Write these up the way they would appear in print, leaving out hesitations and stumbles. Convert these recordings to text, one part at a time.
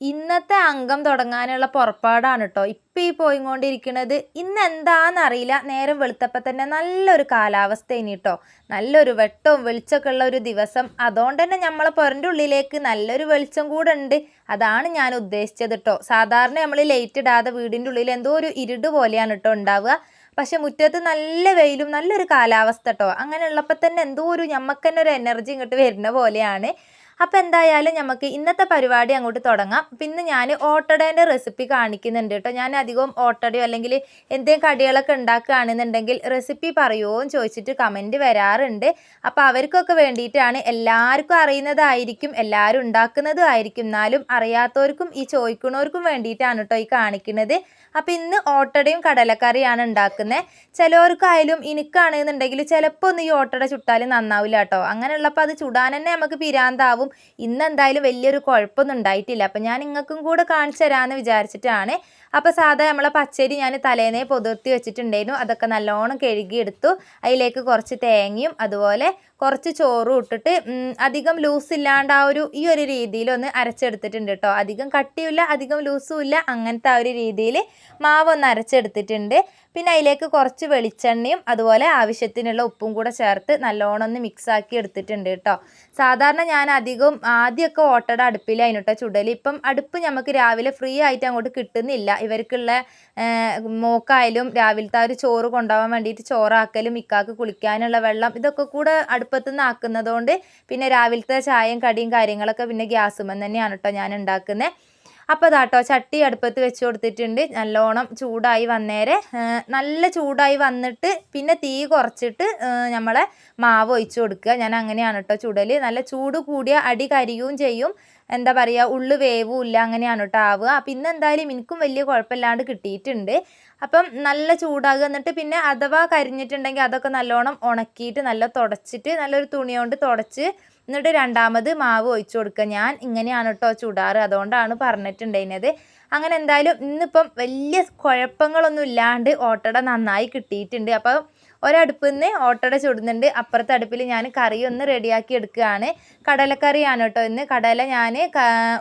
ഇന്നത്തെ അംഗം തുടങ്ങാനുള്ള പുറപ്പാടാണ് കേട്ടോ ഇപ്പം ഈ പോയിക്കൊണ്ടിരിക്കുന്നത്. ഇന്ന് എന്താണെന്നറിയില്ല, നേരം വെളുത്തപ്പോൾ തന്നെ നല്ലൊരു കാലാവസ്ഥ ഇനി കേട്ടോ, നല്ലൊരു വെട്ടവും വെളിച്ചമൊക്കെ ഉള്ള ഒരു ദിവസം. അതുകൊണ്ട് തന്നെ നമ്മളെ പുരൻ്റെ ഉള്ളിലേക്ക് നല്ലൊരു വെളിച്ചം കൂടെ ഉണ്ട്. അതാണ് ഞാൻ ഉദ്ദേശിച്ചത് കേട്ടോ. സാധാരണ നമ്മൾ ലൈറ്റ് ഇടാതെ വീടിൻ്റെ ഉള്ളിൽ എന്തോ ഒരു ഇരുട് പോലെയാണ് കേട്ടോ ഉണ്ടാവുക. പക്ഷെ മുറ്റത്ത് നല്ല വെയിലും നല്ലൊരു കാലാവസ്ഥ കേട്ടോ. അങ്ങനെ ഉള്ളപ്പോൾ തന്നെ എന്തോ ഒരു നമുക്ക് തന്നെ ഒരു എനർജി ഇങ്ങോട്ട് വരുന്ന പോലെയാണ്. അപ്പോൾ എന്തായാലും നമുക്ക് ഇന്നത്തെ പരിപാടി അങ്ങോട്ട് തുടങ്ങാം. പിന്നെ ഞാൻ ഓട്ടടേൻ്റെ റെസിപ്പി കാണിക്കുന്നുണ്ട് കേട്ടോ. ഞാൻ അധികവും ഓട്ടടയോ അല്ലെങ്കിൽ എന്തെങ്കിലും കടികളൊക്കെ ഉണ്ടാക്കുകയാണെന്നുണ്ടെങ്കിൽ റെസിപ്പി പറയുമോ എന്ന് ചോദിച്ചിട്ട് കമൻറ്റ് വരാറുണ്ട്. അപ്പോൾ അവർക്കൊക്കെ വേണ്ടിയിട്ടാണ്. എല്ലാവർക്കും അറിയുന്നതായിരിക്കും, എല്ലാവരും ഉണ്ടാക്കുന്നതും ആയിരിക്കും, എന്നാലും അറിയാത്തവർക്കും ഈ ചോദിക്കുന്നവർക്കും വേണ്ടിയിട്ടാണ് കേട്ടോ ഈ കാണിക്കുന്നത്. അപ്പോൾ ഇന്ന് ഓട്ടടയും കടലക്കറിയാണ് ഉണ്ടാക്കുന്നത്. ചിലവർക്കായാലും എനിക്കാണെന്നുണ്ടെങ്കിൽ ചിലപ്പോൾ ഒന്ന് ഈ ഓട്ടട ചുട്ടാൽ നന്നാവില്ല കേട്ടോ. അങ്ങനെയുള്ളപ്പോൾ അത് ചുടാൻ തന്നെ നമുക്ക് പിരാന്താവും. ഇന്നെന്തായാലും വലിയൊരു കുഴപ്പമൊന്നും ഉണ്ടായിട്ടില്ല. അപ്പം ഞാൻ നിങ്ങൾക്കും കൂടെ കാണിച്ചു തരാമെന്ന് വിചാരിച്ചിട്ടാണ്. അപ്പോൾ സാധാ നമ്മളെ പച്ചരി ഞാൻ തലേന്നേ പൊതിർത്തി വെച്ചിട്ടുണ്ടായിരുന്നു. അതൊക്കെ നല്ലോണം കഴുകിയെടുത്തു. അതിലേക്ക് കുറച്ച് തേങ്ങയും അതുപോലെ കുറച്ച് ചോറും ഇട്ടിട്ട് അധികം ലൂസ് ഇല്ലാണ്ട് ഈ ഒരു രീതിയിൽ ഒന്ന് അരച്ചെടുത്തിട്ടുണ്ട് കേട്ടോ. അധികം കട്ടിയുമില്ല അധികം ലൂസും ഇല്ല, അങ്ങനത്തെ ആ ഒരു രീതിയിൽ മാവ് ഒന്ന് അരച്ചെടുത്തിട്ടുണ്ട്. പിന്നെ അതിലേക്ക് കുറച്ച് വെളിച്ചെണ്ണയും അതുപോലെ ആവശ്യത്തിനുള്ള ഉപ്പും കൂടെ ചേർത്ത് നല്ലോണം ഒന്ന് മിക്സാക്കി എടുത്തിട്ടുണ്ട് കേട്ടോ. സാധാരണ ഞാൻ അധികം ആദ്യമൊക്കെ ഓട്ടട അടുപ്പിലായിരുന്നു കേട്ടോ ചുടൽ. ഇപ്പം അടുപ്പ് നമുക്ക് രാവിലെ ഫ്രീ ആയിട്ട് അങ്ങോട്ട് കിട്ടുന്നില്ല. ഇവർക്കുള്ള മോക്കായാലും രാവിലത്തെ ആ ഒരു ചോറ് കൊണ്ടുപോകാൻ വേണ്ടിയിട്ട് ചോറാക്കലും ഇക്കാക്ക് കുളിക്കാനുള്ള വെള്ളം ഇതൊക്കെ കൂടെ അടുപ്പത്തുനിന്ന് ആക്കുന്നതുകൊണ്ട് പിന്നെ രാവിലത്തെ ചായയും കടിയും കാര്യങ്ങളൊക്കെ പിന്നെ ഗ്യാസുമ്മ തന്നെയാണ് കേട്ടോ ഞാൻ ഉണ്ടാക്കുന്നത്. അപ്പോൾ അതാട്ടോ ചട്ടി അടുപ്പത്ത് വെച്ച് കൊടുത്തിട്ടുണ്ട്. നല്ലോണം ചൂടായി വന്നേരെ നല്ല ചൂടായി വന്നിട്ട് പിന്നെ തീ കുറച്ചിട്ട് നമ്മളെ മാവ് ഒഴിച്ച് കൊടുക്കുക. ഞാൻ അങ്ങനെയാണ് കേട്ടോ ചുടൽ. നല്ല ചൂട് കൂടിയ അടി കരിയും ചെയ്യും, എന്താ പറയുക, ഉള്ളു വേവും ഇല്ല, അങ്ങനെയാണ് കേട്ടോ ആവുക. അപ്പം ഇന്ന് എന്തായാലും എനിക്കും വലിയ കുഴപ്പമില്ലാണ്ട് കിട്ടിയിട്ടുണ്ട്. അപ്പം നല്ല ചൂടാകുക. എന്നിട്ട് പിന്നെ അഥവാ കരിഞ്ഞിട്ടുണ്ടെങ്കിൽ അതൊക്കെ നല്ലോണം ഉണക്കിയിട്ട് നല്ല തുടച്ചിട്ട് നല്ലൊരു തുണി കൊണ്ട് തുടച്ച് എന്നിട്ട് രണ്ടാമത് മാവ് ഒഴിച്ചു കൊടുക്കുക. ഞാൻ ഇങ്ങനെയാണ് കേട്ടോ ചുടാറ്, അതുകൊണ്ടാണ് പറഞ്ഞിട്ടുണ്ടായിരുന്നത്. അങ്ങനെ എന്തായാലും ഇന്നിപ്പം വലിയ കുഴപ്പങ്ങളൊന്നും ഇല്ലാണ്ട് ഓട്ടട നന്നായി കിട്ടിയിട്ടുണ്ട്. അപ്പം ഒരടുപ്പിൽ നിന്ന് ഓട്ടട ചുടുന്നുണ്ട്, അപ്പുറത്തെ അടുപ്പിൽ ഞാൻ കറി ഒന്ന് റെഡിയാക്കി എടുക്കുകയാണ്. കടലക്കറിയാണ് കേട്ടോ ഇന്ന്. കടല ഞാൻ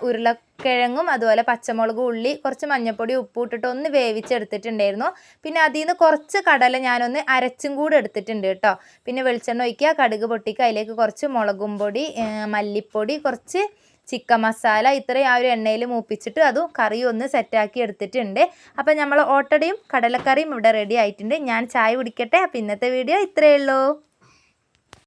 ഉരുളക്കിഴങ്ങും അതുപോലെ പച്ചമുളകും ഉള്ളി കുറച്ച് മഞ്ഞൾപ്പൊടി ഉപ്പും ഇട്ടിട്ട് ഒന്ന് വേവിച്ചെടുത്തിട്ടുണ്ടായിരുന്നു. പിന്നെ അതിൽ നിന്ന് കുറച്ച് കടല ഞാനൊന്ന് അരച്ചും കൂടെ എടുത്തിട്ടുണ്ട് കേട്ടോ. പിന്നെ വെളിച്ചെണ്ണ ഒഴിക്കുക, കടുക് പൊട്ടിക്കുക, അതിലേക്ക് കുറച്ച് മുളകും പൊടി, മല്ലിപ്പൊടി, കുറച്ച് ചിക്കൻ മസാല, ഇത്രയും ആ ഒരു എണ്ണയിൽ മൂപ്പിച്ചിട്ട് അതും കറിയും ഒന്ന് സെറ്റാക്കി എടുത്തിട്ടുണ്ട്. അപ്പം നമ്മൾ ഓട്ടടയും കടലക്കറിയും ഇവിടെ റെഡി ആയിട്ടുണ്ട്. ഞാൻ ചായ കുടിക്കട്ടെ. അപ്പം ഇന്നത്തെ വീഡിയോ ഇത്രയേ ഉള്ളൂ.